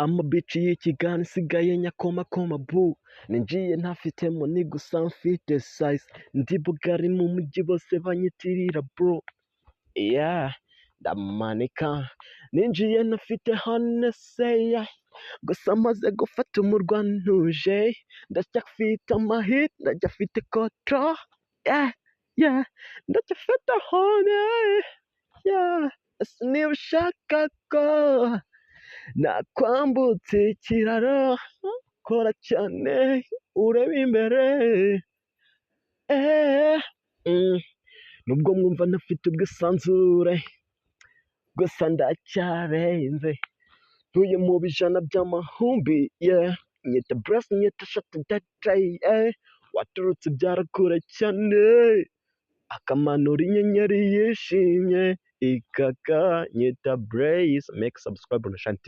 amabici y'ikigani isigaye nyakomakoma bu ninjiye ntafitemo ni gusa mfite size ndi bugari mu mujyi bose banyitirira bro yeah ndamanika ninjiye ntafite haneseya gusa maze gufata umurwa ntuje ndacyafite amahit ndacyafite kotra yeah yeah ndacyafite hone yeah ese niba ushaka ko nakwambutse ikiraro kora cyane urebe imbere eh nubwo mwumva ntafite ubwisanzure gusa ndacyarenze ntuye mu bijana by'amahumbi yeah nyita burasi nyita shati dadayi waturutse byarakure cyane akamanura inyenyeri yishimye ikaka nyita bureyisi make subscribe on the channel.